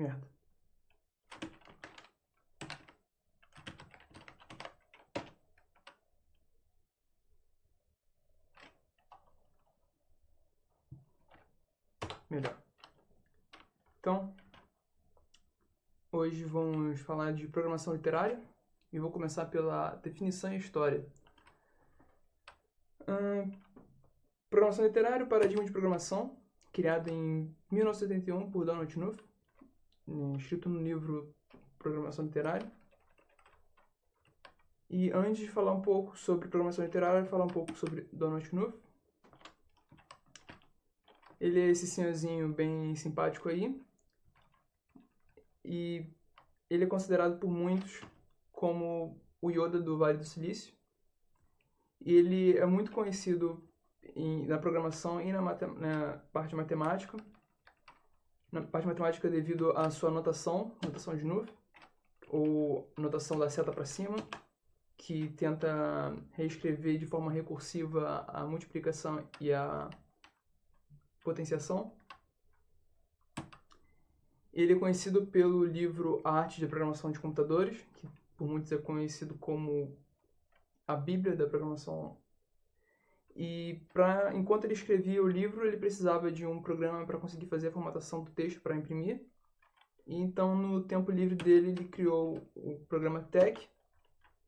Merda. Melhor. Então, hoje vamos falar de programação literária e vou começar pela definição e história. Programação literária, o paradigma de programação, criado em 1971 por Donald Knuth, escrito no livro Programação Literária. E antes de falar um pouco sobre programação literária, eu vou falar um pouco sobre Donald Knuth. Ele é esse senhorzinho bem simpático aí. E ele é considerado por muitos como o Yoda do Vale do Silício. E ele é muito conhecido na programação e na parte matemática. Na parte matemática devido à sua notação de Knuth, ou notação da seta para cima, que tenta reescrever de forma recursiva a multiplicação e a potenciação. Ele é conhecido pelo livro A Arte de Programação de Computadores, que por muitos é conhecido como a Bíblia da programação. E enquanto ele escrevia o livro, ele precisava de um programa para conseguir fazer a formatação do texto para imprimir. E então, no tempo livre dele, ele criou o programa TeX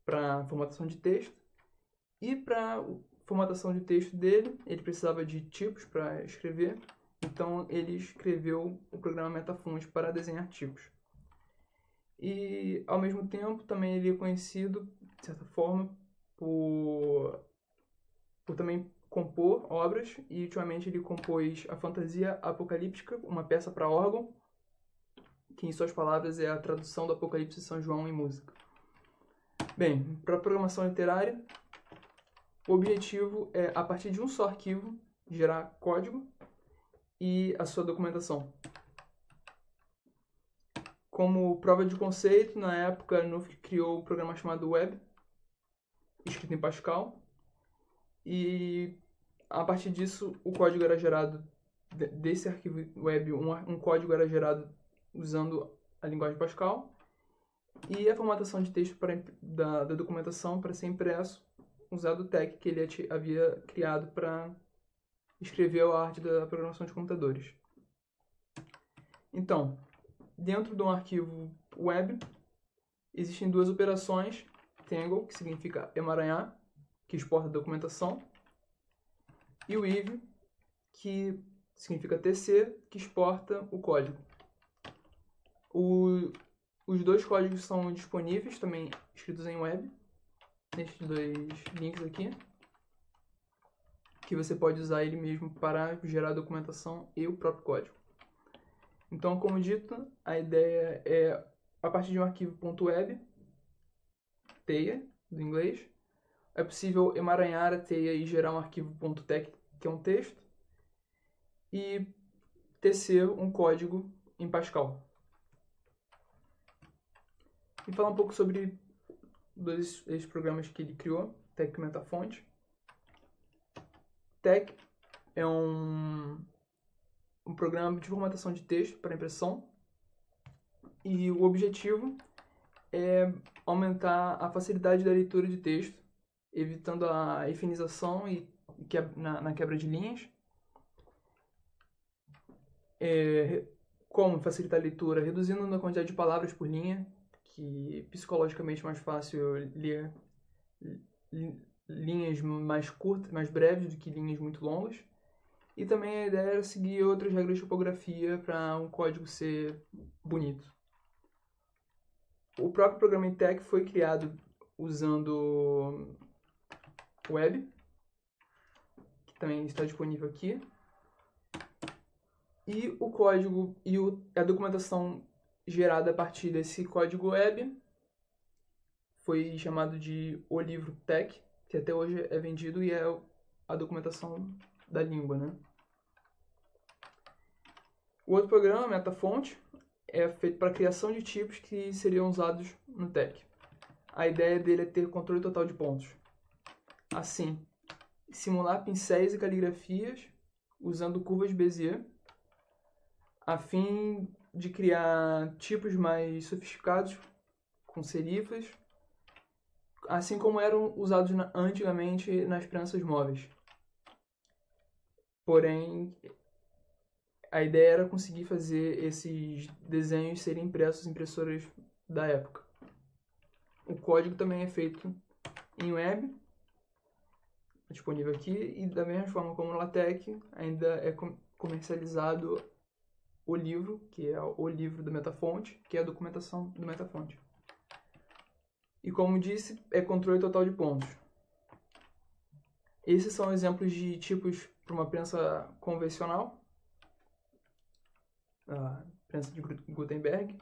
para formatação de texto. E para formatação de texto dele, ele precisava de tipos para escrever. Então, ele escreveu o programa Metafont para desenhar tipos. E, ao mesmo tempo, também ele é conhecido, de certa forma, por também compor obras. E, ultimamente, ele compôs a Fantasia Apocalíptica, uma peça para órgão, que, em suas palavras, é a tradução do Apocalipse de São João em música. Bem, para a programação literária, o objetivo é, a partir de um só arquivo, gerar código e a sua documentação. Como prova de conceito, na época, Knuth criou um programa chamado Web, escrito em Pascal, e a partir disso o código era gerado, desse arquivo Web, um código era gerado usando a linguagem Pascal, e a formatação de texto da documentação para ser impresso, usando o TeX que ele havia criado para escrever a arte da programação de computadores. Então, dentro de um arquivo web, existem duas operações: tangle, que significa emaranhar, que exporta a documentação, e o weave, que significa tecer, que exporta o código. Os dois códigos são disponíveis, também escritos em web, nestes dois links aqui, que você pode usar ele mesmo para gerar a documentação e o próprio código. Então, como dito, a ideia é, a partir de um arquivo .web, teia, do inglês, é possível emaranhar a teia e gerar um arquivo .tex, que é um texto, e tecer um código em Pascal. E falar um pouco sobre esses programas que ele criou, TeX e Metafont. TeX é um programa de formatação de texto para impressão, e o objetivo é aumentar a facilidade da leitura de texto, evitando a efinização na quebra de linhas. Como facilitar a leitura? Reduzindo a quantidade de palavras por linha, que psicologicamente é mais fácil ler linhas mais curtas, mais breves do que linhas muito longas. E também a ideia era seguir outras regras de tipografia para um código ser bonito. O próprio programa em TeX foi criado usando web, que também está disponível aqui. E o código e a documentação gerada a partir desse código web foi chamado de O Livro TeX, que até hoje é vendido e é a documentação da língua, né? O outro programa, Metafont, é feito para a criação de tipos que seriam usados no TeX. A ideia dele é ter controle total de pontos. Assim, simular pincéis e caligrafias usando curvas de Bézier, a fim de criar tipos mais sofisticados, com serifas, assim como eram usados antigamente nas prensas móveis. Porém, a ideia era conseguir fazer esses desenhos serem impressos em impressoras da época. O código também é feito em web, disponível aqui, e da mesma forma como no LaTeX, ainda é comercializado o livro, que é o livro do Metafonte, que é a documentação do Metafonte. E como disse, é controle total de pontos. Esses são exemplos de tipos para uma prensa convencional, a prensa de Gutenberg,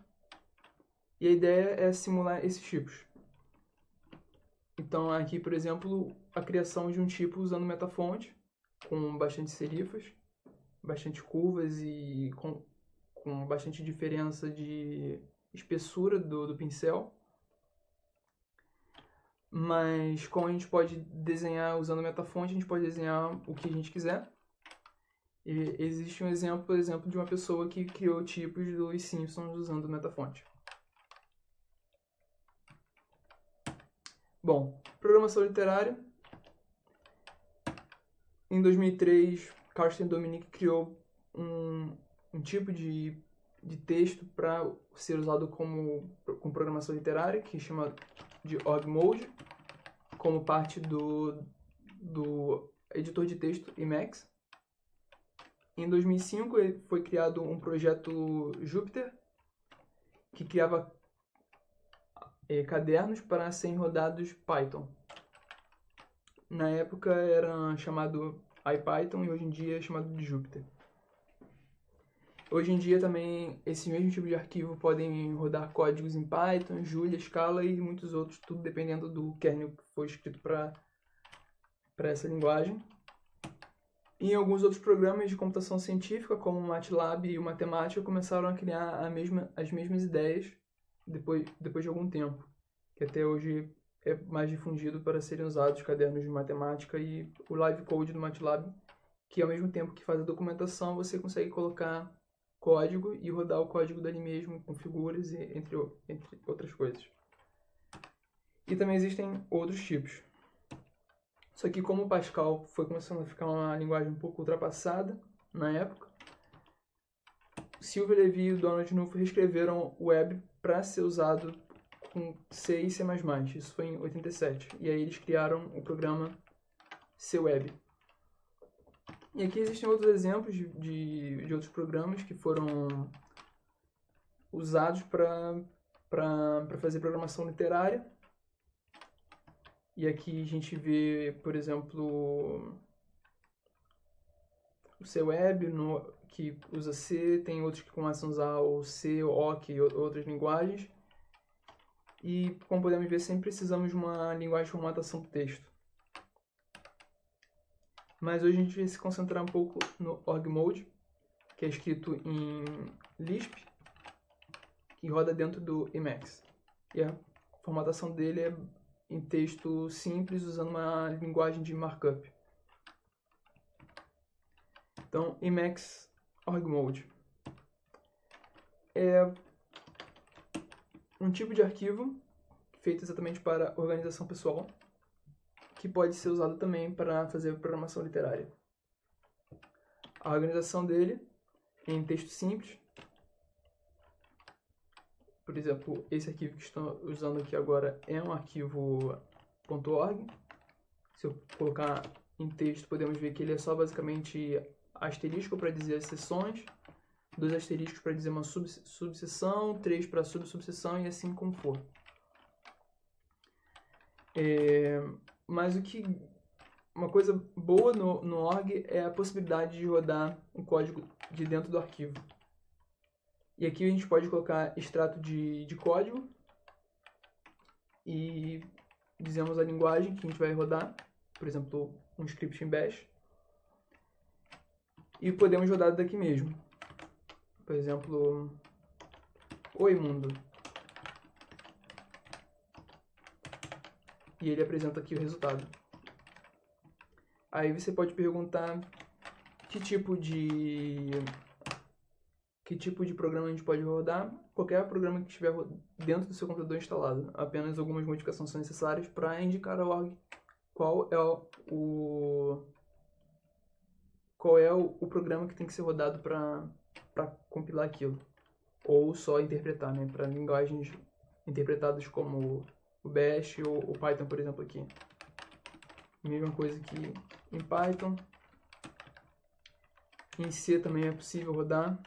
e a ideia é simular esses tipos. Então aqui, por exemplo, a criação de um tipo usando Metafonte, com bastante serifas, bastante curvas e com bastante diferença de espessura do pincel. Mas como a gente pode desenhar usando Metafonte, a gente pode desenhar o que a gente quiser. E existe um exemplo, por exemplo, de uma pessoa que criou tipos dos Simpsons usando Metafonte. Bom, programação literária. Em 2003, Carsten Dominique criou um tipo de texto para ser usado com programação literária, que chama de org mode, como parte do editor de texto Emacs. Em 2005 foi criado um projeto Jupyter, que criava cadernos para serem rodados Python. Na época era chamado IPython e hoje em dia é chamado de Jupyter. Hoje em dia também esse mesmo tipo de arquivo podem rodar códigos em Python, Julia, Scala e muitos outros, tudo dependendo do kernel que foi escrito para essa linguagem. E alguns outros programas de computação científica, como o MATLAB e o Matemática, começaram a criar as mesmas ideias depois de algum tempo, que até hoje é mais difundido para serem usados cadernos de matemática e o live code do MATLAB, que ao mesmo tempo que faz a documentação, você consegue colocar código e rodar o código dali mesmo, com figuras, entre outras coisas. E também existem outros tipos. Só que como o Pascal foi começando a ficar uma linguagem um pouco ultrapassada na época, Silvio Levy e o Donald Knuth reescreveram o web para ser usado com C e C++. Isso foi em 87. E aí eles criaram o programa C-Web. E aqui existem outros exemplos de outros programas que foram usados para fazer programação literária. E aqui a gente vê, por exemplo, o C-Web, que usa C, tem outros que começam a usar o C, o OC e outras linguagens. E, como podemos ver, sempre precisamos de uma linguagem de formatação do texto. Mas hoje a gente vai se concentrar um pouco no org mode, que é escrito em Lisp, que roda dentro do Emacs. E a formatação dele é em texto simples, usando uma linguagem de markup. Então, Emacs org mode é um tipo de arquivo feito exatamente para organização pessoal, que pode ser usado também para fazer programação literária. A organização dele é em texto simples. Por exemplo, esse arquivo que estou usando aqui agora é um arquivo .org. Se eu colocar em texto, podemos ver que ele é só basicamente asterisco para dizer as seções, 2 asteriscos para dizer uma subseção, 3 para subseção e assim como for. Mas uma coisa boa no org é a possibilidade de rodar um código de dentro do arquivo. E aqui a gente pode colocar extrato de código e dizemos a linguagem que a gente vai rodar, por exemplo, um script em bash. E podemos rodar daqui mesmo. Por exemplo, oi mundo. E ele apresenta aqui o resultado. Aí você pode perguntar que tipo de Que tipo de programa a gente pode rodar? Qualquer programa que estiver dentro do seu computador instalado. Apenas algumas modificações são necessárias para indicar ao org qual é o programa que tem que ser rodado para compilar aquilo. Ou só interpretar, né? Para linguagens interpretadas como o Bash ou o Python, por exemplo, aqui. Mesma coisa que em Python. Em C também é possível rodar.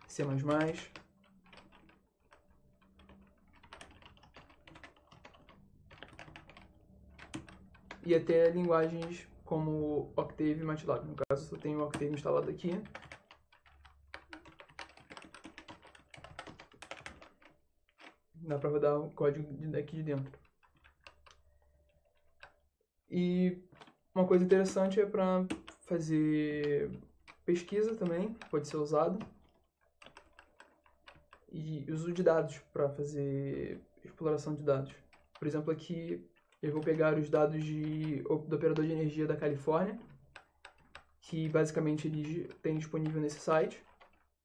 C++. E até linguagens como Octave e MATLAB. No caso, eu tenho o Octave instalado aqui. Dá para rodar o código daqui de dentro. E uma coisa interessante é para fazer pesquisa também, pode ser usado. E uso de dados para fazer exploração de dados. Por exemplo, aqui eu vou pegar os dados do operador de energia da Califórnia, que basicamente ele tem disponível nesse site.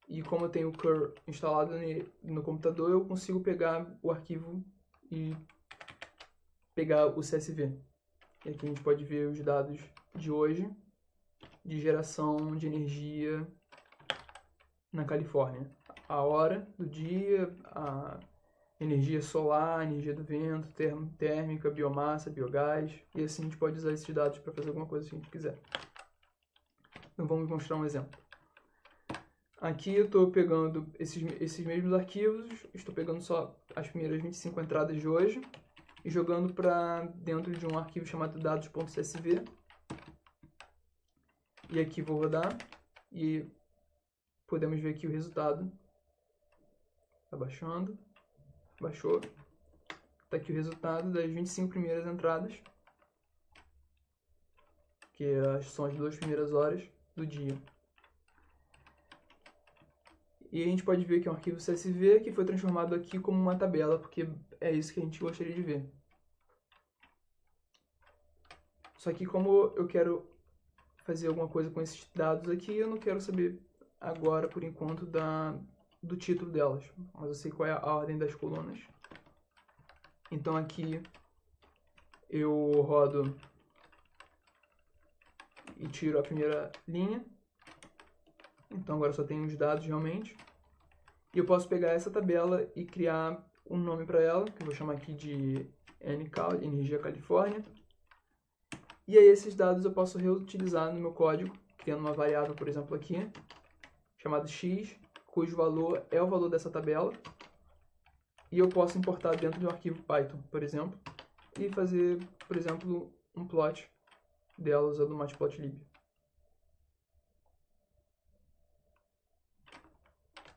E como eu tenho o curl instalado no computador, eu consigo pegar o arquivo e pegar o CSV. E aqui a gente pode ver os dados de hoje, de geração de energia na Califórnia. A hora do dia, a energia solar, a energia do vento, térmica, biomassa, biogás. E assim a gente pode usar esses dados para fazer alguma coisa que a gente quiser. Então vamos mostrar um exemplo. Aqui eu estou pegando esses mesmos arquivos, estou pegando só as primeiras 25 entradas de hoje e jogando para dentro de um arquivo chamado dados.csv. E aqui vou rodar e podemos ver aqui o resultado. Está baixando, baixou. Está aqui o resultado das 25 primeiras entradas, que são as 2 primeiras horas do dia. E a gente pode ver que é um arquivo CSV que foi transformado aqui como uma tabela, porque é isso que a gente gostaria de ver. Só que como eu quero fazer alguma coisa com esses dados aqui, eu não quero saber agora, por enquanto, do título delas. Mas eu sei qual é a ordem das colunas. Então aqui eu rodo e tiro a primeira linha. Então agora só tem os dados realmente. E eu posso pegar essa tabela e criar um nome para ela, que eu vou chamar aqui de NCal, Energia Califórnia. E aí esses dados eu posso reutilizar no meu código, criando uma variável, por exemplo, aqui, chamada x, cujo valor é o valor dessa tabela. E eu posso importar dentro de um arquivo Python, por exemplo, e fazer, por exemplo, um plot dela usando o matplotlib.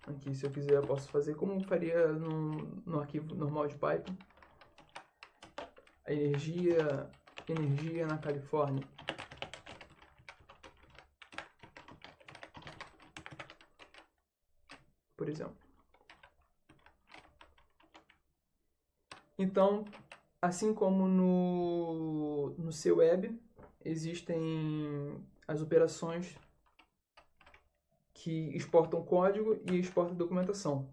Aqui, se eu quiser, eu posso fazer como faria no arquivo normal de Python. A energia na Califórnia. Por exemplo. Então, assim como no seu web, existem as operações que exportam código e exportam documentação.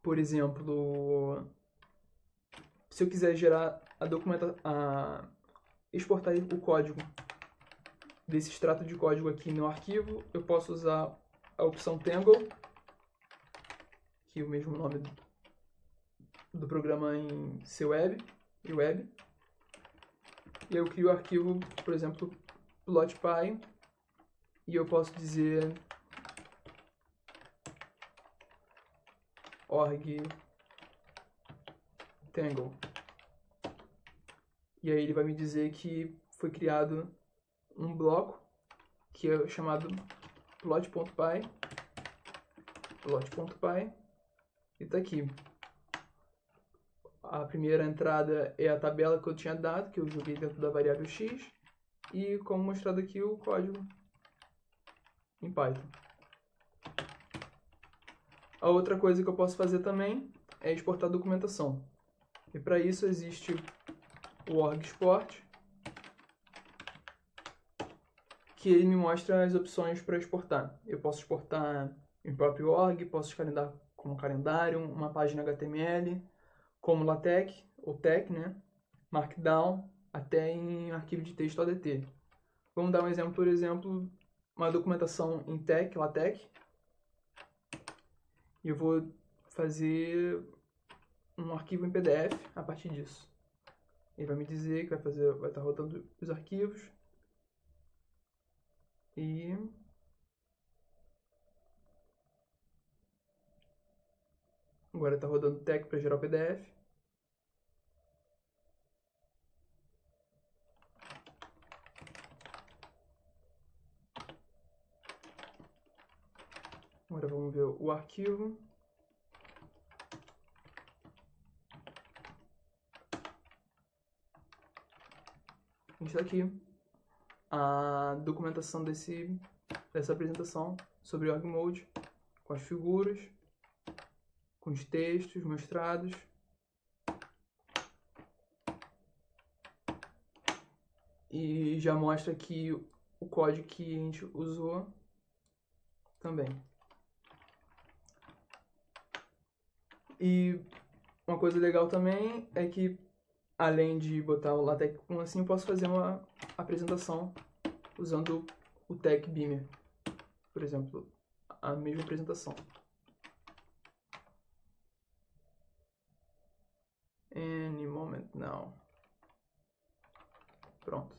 Por exemplo, se eu quiser gerar exportar o código desse extrato de código aqui no arquivo, eu posso usar a opção Tangle, que é o mesmo nome do programa em seu web. E eu crio o arquivo, por exemplo, plotpy, e eu posso dizer org tangle. E aí ele vai me dizer que foi criado um bloco que é chamado plot.py, e está aqui. A primeira entrada é a tabela que eu tinha dado, que eu joguei dentro da variável x, e como mostrado aqui o código em Python. A outra coisa que eu posso fazer também é exportar documentação. E para isso existe o org export, que ele me mostra as opções para exportar. Eu posso exportar em próprio org, posso exportar como calendário, uma página HTML, como LaTeX, ou TeX, né? Markdown, até em arquivo de texto ODT. Vamos dar um exemplo, por exemplo, uma documentação em TeX, LaTeX. E eu vou fazer um arquivo em PDF a partir disso. Ele vai me dizer que vai estar rodando os arquivos. E agora está rodando o TeX para gerar o PDF. Agora vamos ver o arquivo. Isso aqui, a documentação dessa apresentação sobre Org Mode, com as figuras, com os textos mostrados. E já mostra aqui o código que a gente usou também. E uma coisa legal também é que, além de botar o LaTeX assim, eu posso fazer uma apresentação usando o TeX Beamer. Por exemplo, a mesma apresentação. Any moment now. Pronto.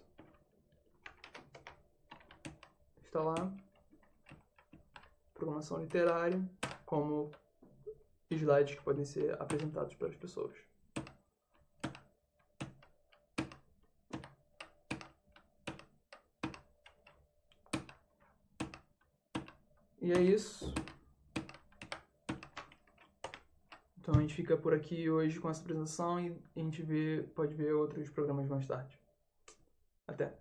Está lá. Programação literária, como slides que podem ser apresentados para as pessoas. E é isso. Então a gente fica por aqui hoje com essa apresentação e a gente pode ver outros programas mais tarde. Até!